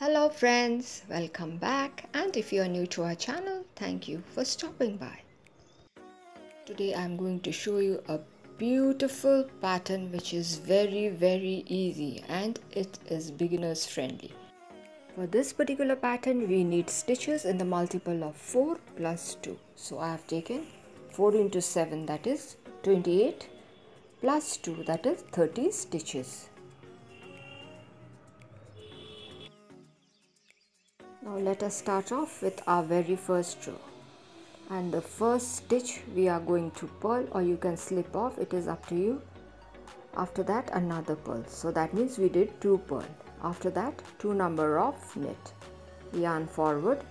Hello friends, welcome back, and if you are new to our channel, thank you for stopping by. Today I am going to show you a beautiful pattern which is very easy and it is beginners friendly. For this particular pattern we need stitches in the multiple of 4 plus 2. So I have taken 4 into 7, that is 28, plus 2, that is 30 stitches. Now let us start off with our very first row, and the first stitch we are going to purl, or you can slip off, it is up to you. After that another purl, so that means we did 2 purl. After that 2 number of knit, yarn forward,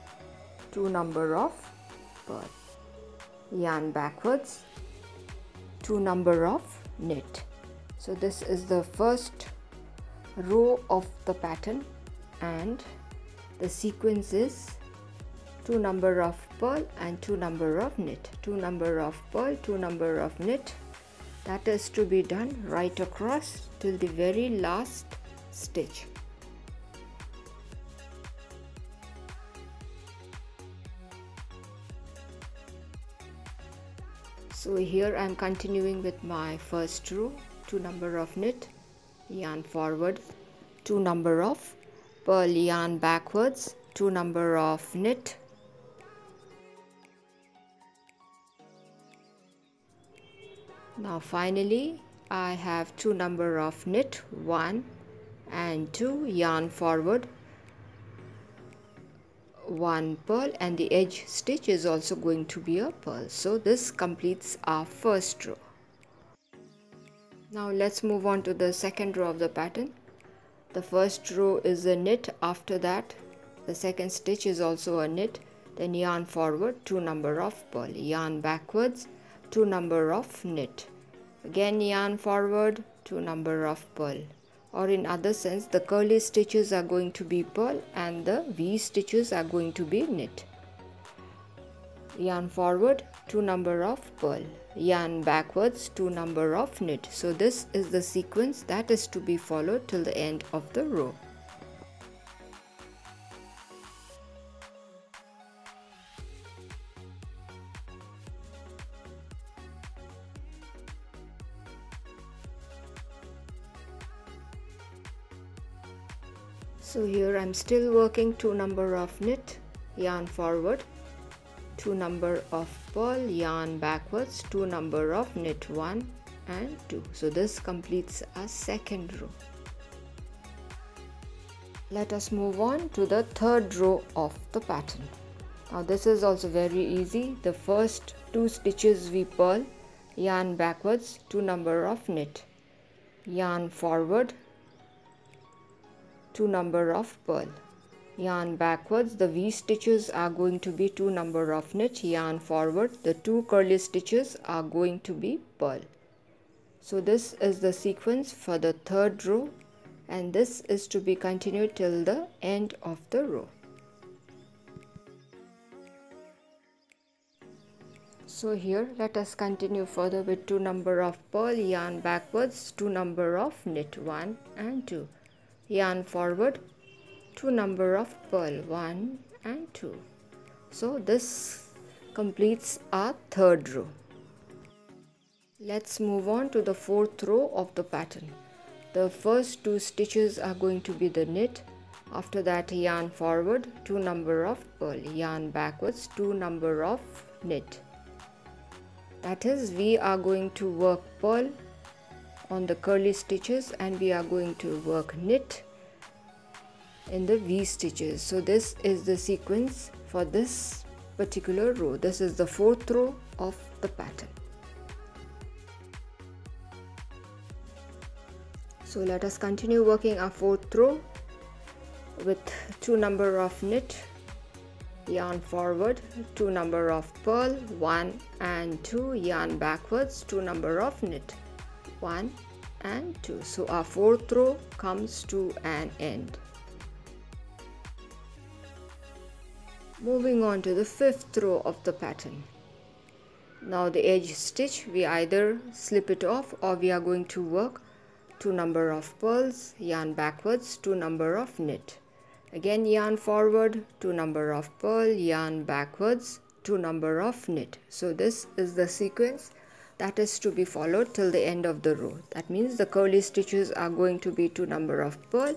2 number of purl, yarn backwards, 2 number of knit. So this is the first row of the pattern, and the sequence is 2 number of purl and 2 number of knit, 2 number of purl, 2 number of knit. That is to be done right across till the very last stitch. So here I am continuing with my first row, 2 number of knit, yarn forward, 2 number of purl, yarn backwards, 2 number of knit, now finally I have 2 number of knit, 1 and 2, yarn forward, 1 purl, and the edge stitch is also going to be a purl. So this completes our first row. Now let's move on to the second row of the pattern. The first row is a knit, after that the second stitch is also a knit, then yarn forward, 2 number of purl, yarn backwards, 2 number of knit, again yarn forward, 2 number of purl, or in other sense the curly stitches are going to be purl and the V stitches are going to be knit. Yarn forward, 2 number of purl, yarn backwards, 2 number of knit. So this is the sequence that is to be followed till the end of the row. So here I am still working 2 number of knit, yarn forward, 2 number of purl, yarn backwards, 2 number of knit, 1 and 2. So this completes our second row. Let us move on to the third row of the pattern. Now this is also very easy. The first 2 stitches we purl, yarn backwards, 2 number of knit, yarn forward, 2 number of purl, yarn backwards, the V stitches are going to be 2 number of knit, yarn forward, the 2 curly stitches are going to be purl. So this is the sequence for the third row, and this is to be continued till the end of the row. So here let us continue further with 2 number of purl, yarn backwards, 2 number of knit, 1 and 2, yarn forward, 2 number of purl, 1 and 2. So this completes our third row. Let's move on to the fourth row of the pattern. The first 2 stitches are going to be the knit, after that yarn forward, 2 number of purl, yarn backwards, 2 number of knit. That is, we are going to work purl on the curly stitches and we are going to work knit in the V stitches. So this is the sequence for this particular row. This is the fourth row of the pattern. So let us continue working our fourth row with 2 number of knit, yarn forward, 2 number of purl, 1 and 2, yarn backwards, 2 number of knit, 1 and 2. So our fourth row comes to an end. Moving on to the fifth row of the pattern. Now the edge stitch, we either slip it off or we are going to work 2 number of purls, yarn backwards, 2 number of knit, Again yarn forward, 2 number of purl, yarn backwards, 2 number of knit. So this is the sequence that is to be followed till the end of the row. That means the curly stitches are going to be 2 number of purl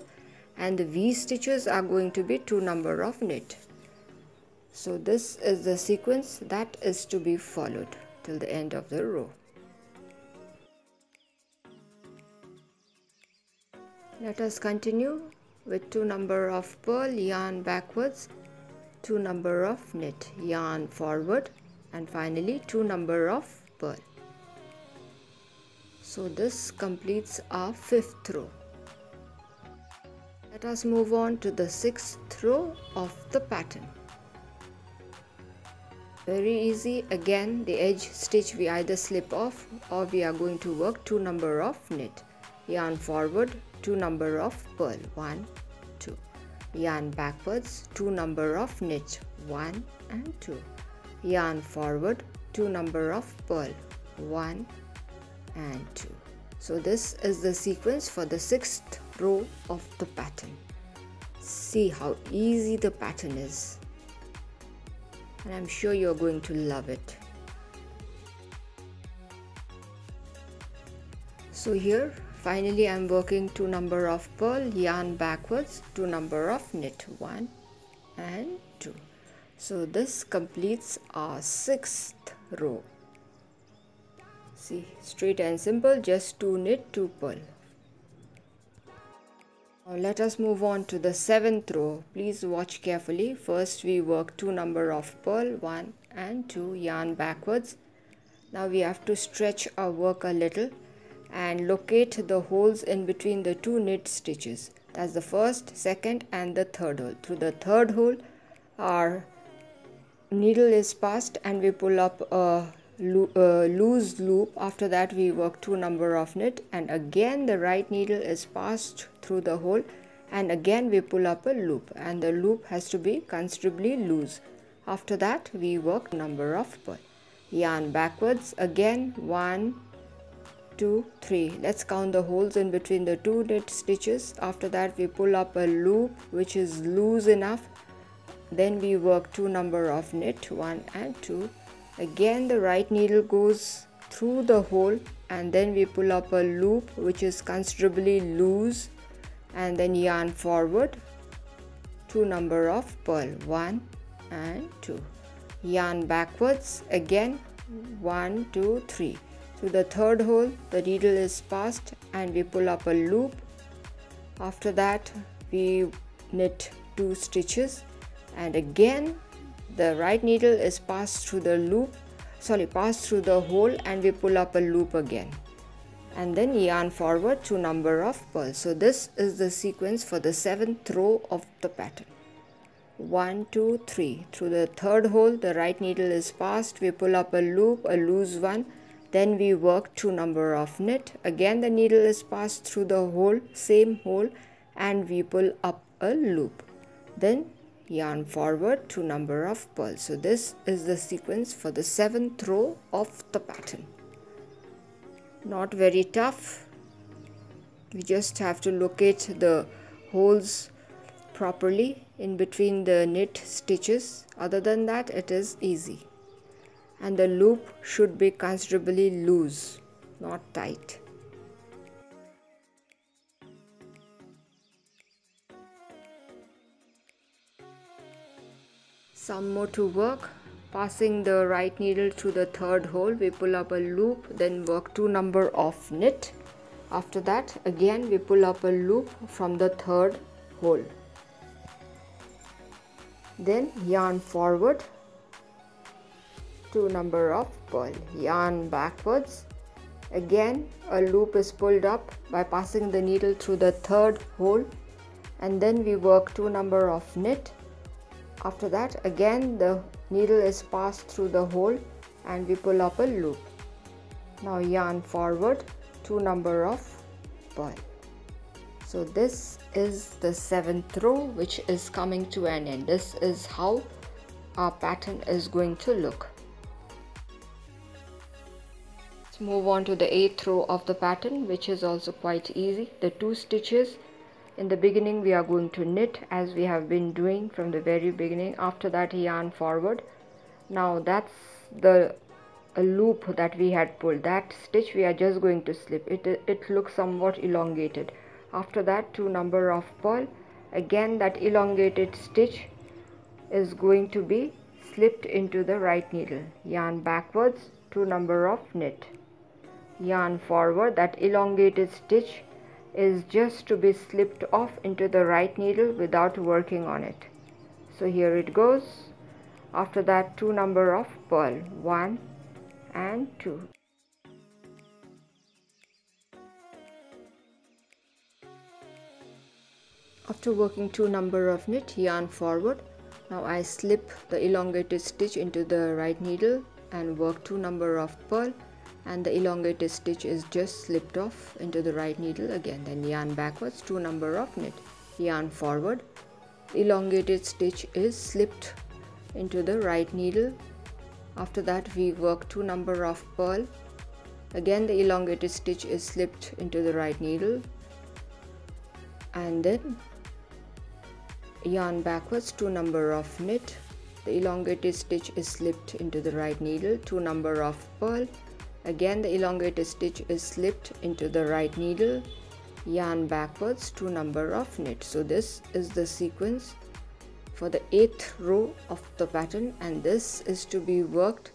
and the V stitches are going to be 2 number of knit. So this is the sequence that is to be followed till the end of the row. Let us continue with 2 number of purl, yarn backwards, 2 number of knit, yarn forward, and finally 2 number of purl. So this completes our 5th row. Let us move on to the 6th row of the pattern. Very easy. Again, the edge stitch we either slip off or we are going to work 2 number of knit, yarn forward, 2 number of purl, 1, 2, yarn backwards, 2 number of knit, 1 and 2, yarn forward, 2 number of purl, 1 and 2. So this is the sequence for the 6th row of the pattern. See how easy the pattern is, and I'm sure you're going to love it. So here finally I'm working 2 number of purl, yarn backwards, 2 number of knit, 1 and 2. So this completes our 6th row. See, straight and simple, just 2 knit, 2 purl. Now let us move on to the 7th row. Please watch carefully. First we work 2 number of purl, 1 and 2, yarn backwards. Now we have to stretch our work a little and locate the holes in between the 2 knit stitches. That's the first, second and the third hole. Through the third hole our needle is passed and we pull up a loose loop. After that we work 2 number of knit and again the right needle is passed through the hole and again we pull up a loop, and the loop has to be considerably loose. After that we work number of purl, yarn backwards, again 1, 2, 3. Let's count the holes in between the 2 knit stitches. After that we pull up a loop which is loose enough. Then we work 2 number of knit, 1 and 2. Again the right needle goes through the hole and then we pull up a loop which is considerably loose, and then yarn forward, 2 number of purl, 1 and 2, yarn backwards, again 1, 2, 3. Through the third hole the needle is passed and we pull up a loop. After that we knit 2 stitches and again the right needle is passed through the hole and we pull up a loop again, and then yarn forward 2 number of purl. So this is the sequence for the 7th row of the pattern. 1, 2, 3. Through the third hole the right needle is passed, we pull up a loop, a loose one, then we work 2 number of knit, again the needle is passed through the hole, same hole, and we pull up a loop, then yarn forward 2 number of purl. So this is the sequence for the 7th row of the pattern. Not very tough. We just have to locate the holes properly in between the knit stitches. Other than that it is easy, and the loop should be considerably loose, not tight. Some more to work. Passing the right needle through the third hole, we pull up a loop, then work 2 number of knit. After that again we pull up a loop from the third hole, then yarn forward, 2 number of purl, yarn backwards, again a loop is pulled up by passing the needle through the third hole, and then we work 2 number of knit. After that again the needle is passed through the hole and we pull up a loop. Now yarn forward, 2 number of purl. So this is the 7th row which is coming to an end. This is how our pattern is going to look. Let's move on to the 8th row of the pattern, which is also quite easy. The 2 stitches In the beginning we are going to knit as we have been doing from the very beginning. After that, yarn forward. Now that's the loop that we had pulled. That stitch we are just going to slip it. It looks somewhat elongated. After that, 2 number of purl. Again, that elongated stitch is going to be slipped into the right needle. Yarn backwards, 2 number of knit. Yarn forward. That elongated stitch is just to be slipped off into the right needle without working on it. So here it goes. After that, 2 number of purl, 1 and 2. After working 2 number of knit, yarn forward. Now I slip the elongated stitch into the right needle and work 2 number of purl, and the elongated stitch is just slipped off into the right needle again. Then yarn backwards, 2 number of knit. Yarn forward. Elongated stitch is slipped into the right needle. After that, we work 2 number of purl. Again, the elongated stitch is slipped into the right needle, and then yarn backwards, 2 number of knit. The elongated stitch is slipped into the right needle, 2 number of purl. Again, the elongated stitch is slipped into the right needle. Yarn backwards, 2 number of knit. So this is the sequence for the 8th row of the pattern, and this is to be worked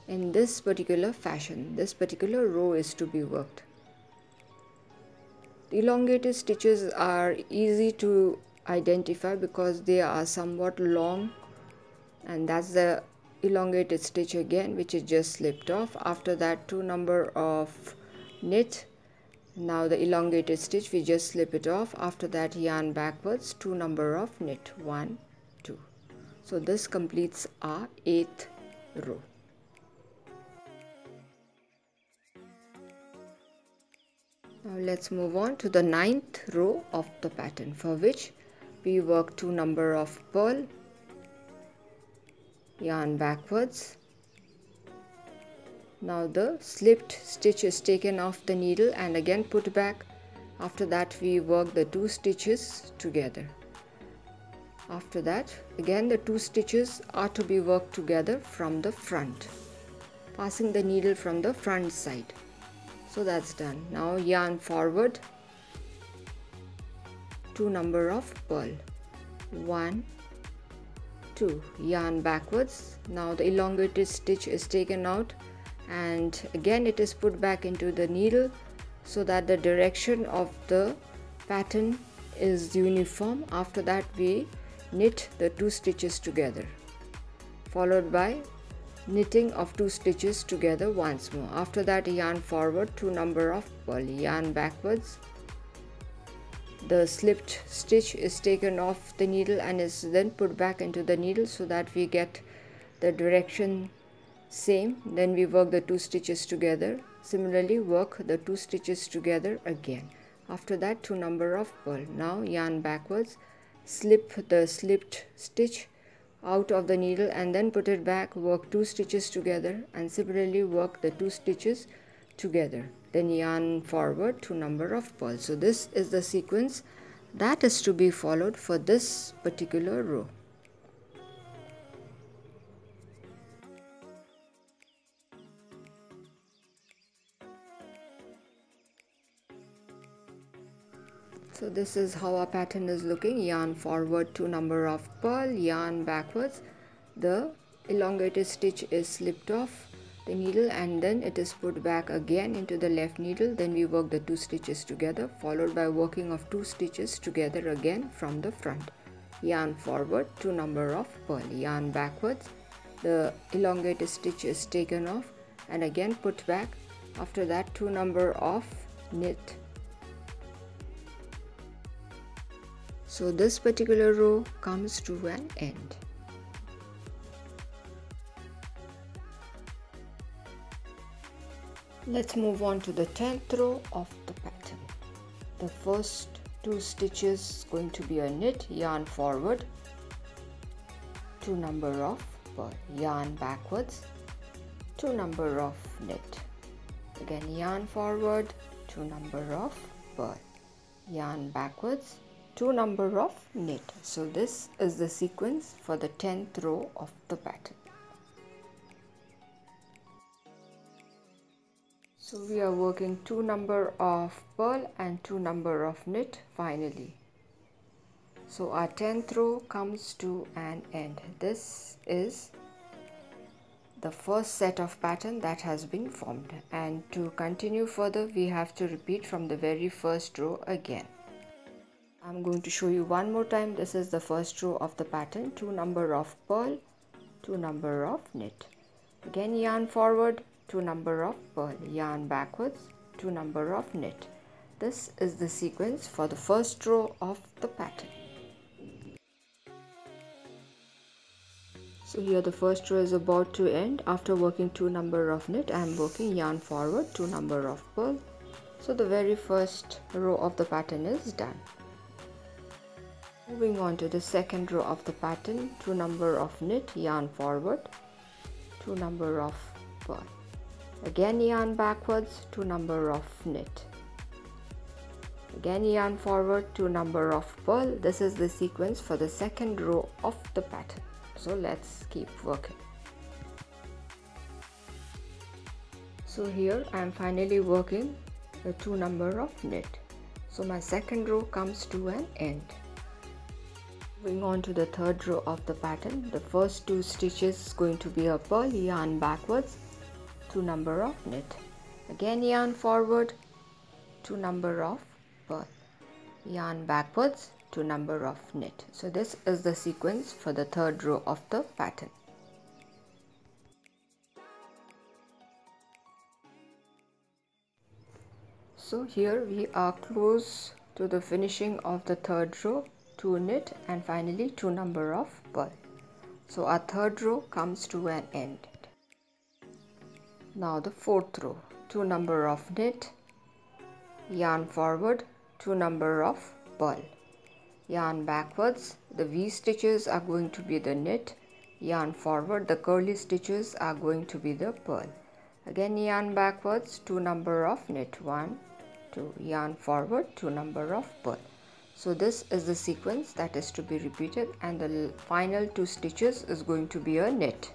in this particular fashion. This particular row is to be worked. The elongated stitches are easy to identify because they are somewhat long, and that's the elongated stitch again, which is just slipped off. After that, 2 number of knit. Now the elongated stitch, we just slip it off. After that, yarn backwards, 2 number of knit, 1, 2. So this completes our 8th row. Now let's move on to the 9th row of the pattern, for which we work 2 number of purl, yarn backwards. Now the slipped stitch is taken off the needle and again put back. After that, we work the 2 stitches together. After that, again the 2 stitches are to be worked together from the front, passing the needle from the front side. So that's done. Now yarn forward, 2 number of purl, 1, 2. Yarn backwards. Now the elongated stitch is taken out and again it is put back into the needle so that the direction of the pattern is uniform. After that, we knit the 2 stitches together, followed by knitting of 2 stitches together once more. After that, yarn forward, 2 number of purl, yarn backwards. The slipped stitch is taken off the needle and is then put back into the needle so that we get the direction same. Then we work the 2 stitches together. Similarly, work the 2 stitches together again. After that, 2 number of purl. Now yarn backwards, slip the slipped stitch out of the needle and then put it back, work 2 stitches together, and similarly work the 2 stitches together. Then yarn forward, 2 number of purl. So this is the sequence that is to be followed for this particular row. So this is how our pattern is looking. Yarn forward, 2 number of purl, yarn backwards. The elongated stitch is slipped off the needle and then it is put back again into the left needle. Then we work the 2 stitches together, followed by working of 2 stitches together again from the front. Yarn forward, 2 number of purl, yarn backwards. The elongated stitch is taken off and again put back. After that, 2 number of knit. So this particular row comes to an end. Let's move on to the 10th row of the pattern. The first 2 stitches is going to be a knit, yarn forward, 2 number of purl, yarn backwards, 2 number of knit. Again yarn forward, 2 number of purl, yarn backwards, 2 number of knit. So this is the sequence for the 10th row of the pattern. So we are working 2 number of purl and 2 number of knit finally. So our 10th row comes to an end. This is the first set of pattern that has been formed, and to continue further we have to repeat from the very first row again. I'm going to show you one more time. This is the first row of the pattern. 2 number of purl, 2 number of knit. Again yarn forward, 2 number of purl, yarn backwards, 2 number of knit. This is the sequence for the first row of the pattern. So here the first row is about to end. After working 2 number of knit, I am working yarn forward, 2 number of purl. So the very first row of the pattern is done. Moving on to the second row of the pattern, 2 number of knit, yarn forward, 2 number of purl. Again yarn backwards, 2 number of knit. Again yarn forward, 2 number of purl. This is the sequence for the second row of the pattern. So let's keep working. So here I am finally working the 2 number of knit. So my second row comes to an end. Moving on to the third row of the pattern, the first 2 stitches is going to be a purl, yarn backwards, 2 number of knit. Again yarn forward, 2 number of purl, yarn backwards, 2 number of knit. So this is the sequence for the third row of the pattern. So here we are close to the finishing of the third row, 2 knit and finally 2 number of purl. So our third row comes to an end. Now the fourth row, 2 number of knit, yarn forward, 2 number of purl, yarn backwards. The V stitches are going to be the knit, yarn forward, the curly stitches are going to be the purl. Again yarn backwards, 2 number of knit, 1, 2, yarn forward, 2 number of purl. So this is the sequence that is to be repeated, and the final 2 stitches is going to be a knit.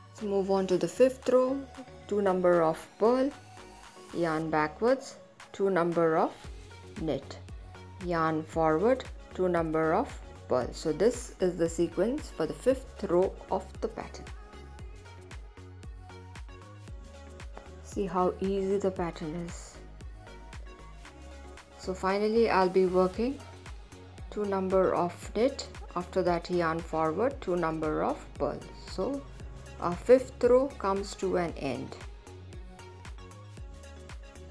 Let's move on to the fifth row, 2 number of purl, yarn backwards, 2 number of knit, yarn forward, 2 number of purl. So this is the sequence for the fifth row of the pattern. See how easy the pattern is. So finally I'll be working 2 number of knit, after that yarn forward, 2 number of purl. So our fifth row comes to an end.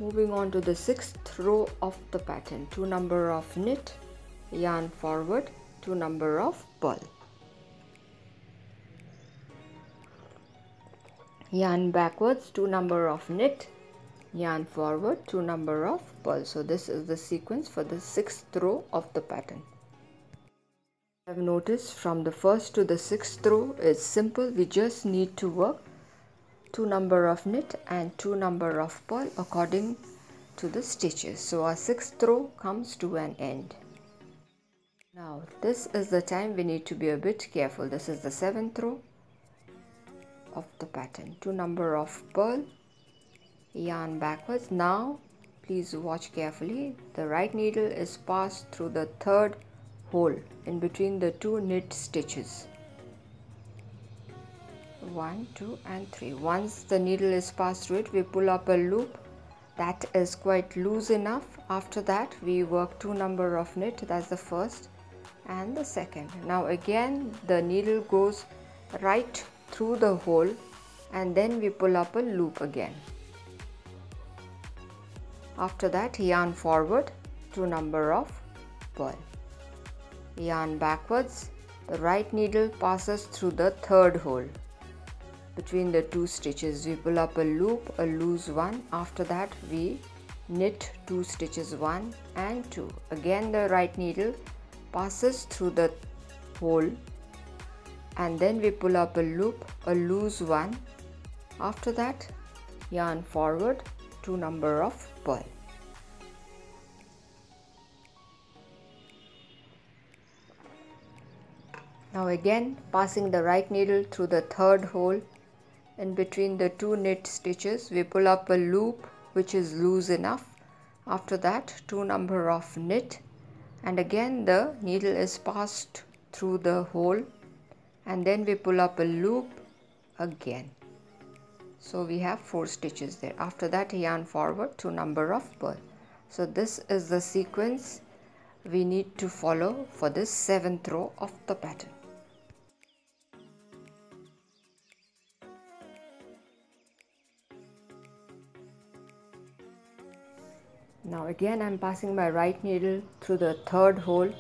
Moving on to the sixth row of the pattern, 2 number of knit, yarn forward, 2 number of purl, yarn backwards, 2 number of knit, yarn forward, 2 number of purl. So this is the sequence for the sixth row of the pattern. I've noticed from the first to the sixth row is simple. We just need to work 2 number of knit and 2 number of purl according to the stitches. So our sixth row comes to an end. Now this is the time we need to be a bit careful. This is the seventh row of the pattern, 2 number of purl, yarn backwards. Now please watch carefully. The right needle is passed through the third hole in between the 2 knit stitches, 1, 2 and 3. Once the needle is passed through it, we pull up a loop that is quite loose enough. After that we work 2 number of knit, that's the first and the second. Now again the needle goes right through the hole and then we pull up a loop again. After that yarn forward, 2 number of purl, yarn backwards. The right needle passes through the third hole between the 2 stitches. We pull up a loop, a loose one. After that we knit 2 stitches, 1 and 2. Again the right needle passes through the hole and then we pull up a loop, a loose one. After that yarn forward, 2 number of pearl. Now again passing the right needle through the third hole. In between the 2 knit stitches we pull up a loop which is loose enough. After that 2 number of knit, and again the needle is passed through the hole, and then we pull up a loop again. So we have 4 stitches there. After that yarn forward 2 number of pearl. So this is the sequence we need to follow for this 7th row of the pattern. Now again I am passing my right needle through the third hole.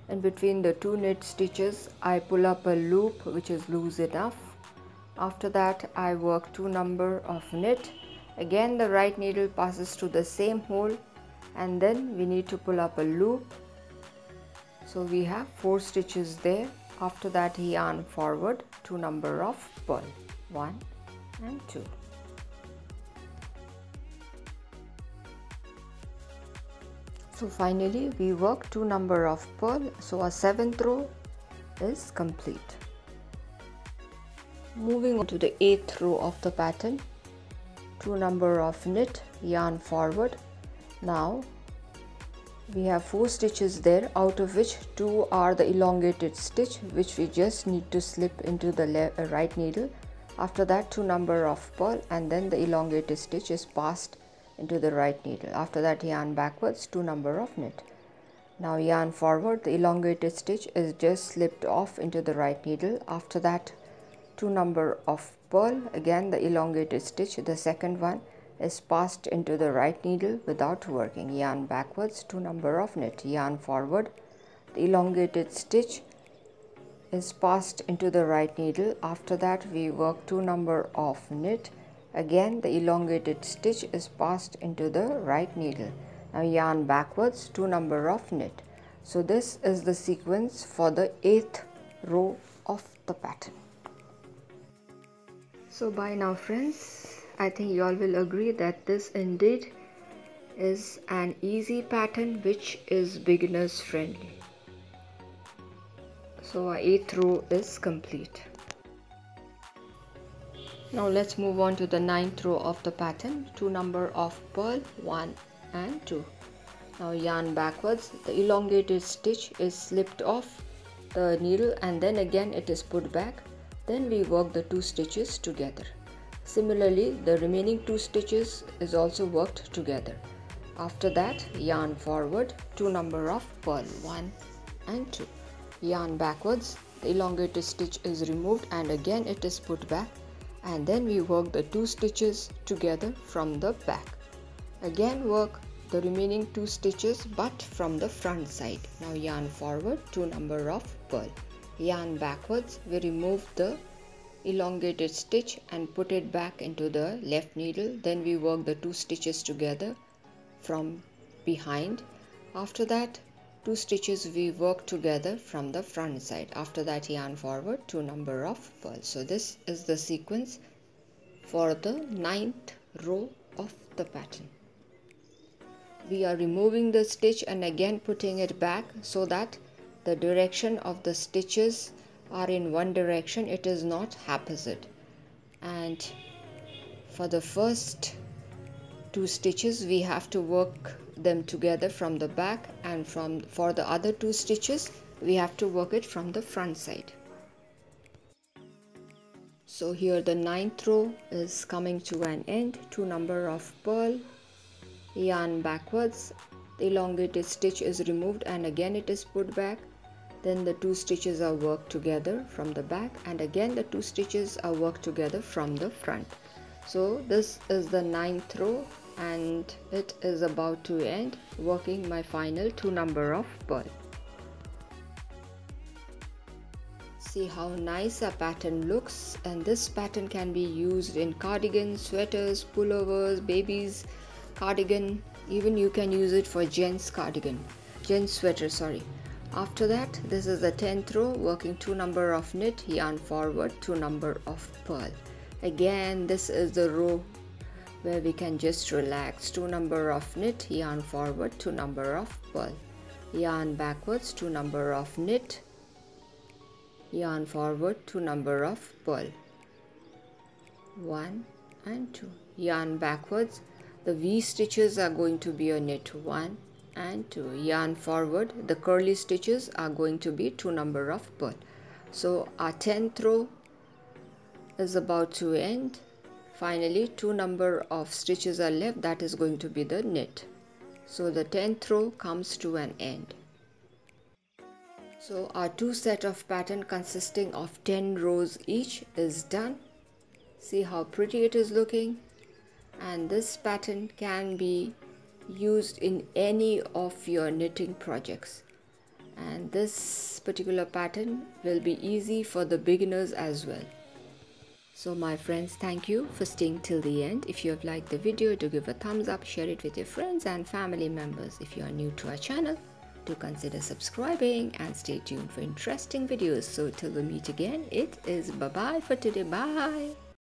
In between the 2 knit stitches I pull up a loop which is loose enough. After that I work 2 number of knit. Again the right needle passes through the same hole, and then we need to pull up a loop. So we have 4 stitches there. After that yarn forward 2 number of pearl, 1 and 2. So finally we work 2 number of pearl, so our 7th row is complete. Moving on to the 8th row of the pattern, 2 number of knit, yarn forward. Now we have 4 stitches there, out of which 2 are the elongated stitch which we just need to slip into the right needle. After that 2 number of pearl, and then the elongated stitch is passed into the right needle. After that yarn backwards 2 number of knit. Now yarn forward, the elongated stitch is just slipped off into the right needle. After that 2 number of pearl, again the elongated stitch, the second one, is passed into the right needle without working. Yarn backwards 2 number of knit. Yarn forward, the elongated stitch is passed into the right needle. After that we work 2 number of knit. Again the elongated stitch is passed into the right needle. Now yarn backwards 2 number of knit. So this is the sequence for the 8th row of the pattern. So by now friends, I think you all will agree that this indeed is an easy pattern which is beginners friendly. So our 8th row is complete. Now let's move on to the 9th row of the pattern. 2 number of pearl, 1 and 2. Now yarn backwards, the elongated stitch is slipped off the needle, and then again it is put back. Then we work the 2 stitches together. Similarly the remaining 2 stitches is also worked together. After that yarn forward, 2 number of pearl, 1 and 2. Yarn backwards, the elongated stitch is removed and again it is put back, and then we work the 2 stitches together from the back. Again work the remaining 2 stitches but from the front side. Now yarn forward, 2 number of pearl. Yarn backwards, we remove the elongated stitch and put it back into the left needle. Then we work the 2 stitches together from behind. After that 2 stitches we work together from the front side. After that yarn forward, 2 number of pearl. So this is the sequence for the 9th row of the pattern. We are removing the stitch and again putting it back so that the direction of the stitches are in one direction, it is not haphazard. And for the first 2 stitches we have to work them together from the back, and for the other 2 stitches we have to work it from the front side. So here the 9th row is coming to an end. 2 number of pearl, yarn backwards, the elongated stitch is removed and again it is put back. Then the 2 stitches are worked together from the back, and again the 2 stitches are worked together from the front. So this is the 9th row and it is about to end, working my final 2 number of pearl. See how nice a pattern looks, and this pattern can be used in cardigans, sweaters, pullovers, babies cardigan, even you can use it for gents sweater, sorry. After that this is the 10th row, working 2 number of knit, yarn forward, 2 number of pearl. Again this is the row where we can just relax. 2 number of knit, yarn forward, 2 number of purl, yarn backwards, 2 number of knit, yarn forward, 2 number of purl, 1 and 2, yarn backwards. The V stitches are going to be a knit, 1 and 2, yarn forward. The curly stitches are going to be 2 number of purl. So our 10th row is about to end. Finally 2 number of stitches are left, that is going to be the knit. So the 10th row comes to an end. So our 2 set of pattern consisting of 10 rows each is done. See how pretty it is looking, and this pattern can be used in any of your knitting projects, and this particular pattern will be easy for the beginners as well. So my friends, thank you for staying till the end. If you have liked the video, do give a thumbs up, share it with your friends and family members. If you are new to our channel, do consider subscribing and stay tuned for interesting videos. So till we meet again, it is bye bye for today. Bye.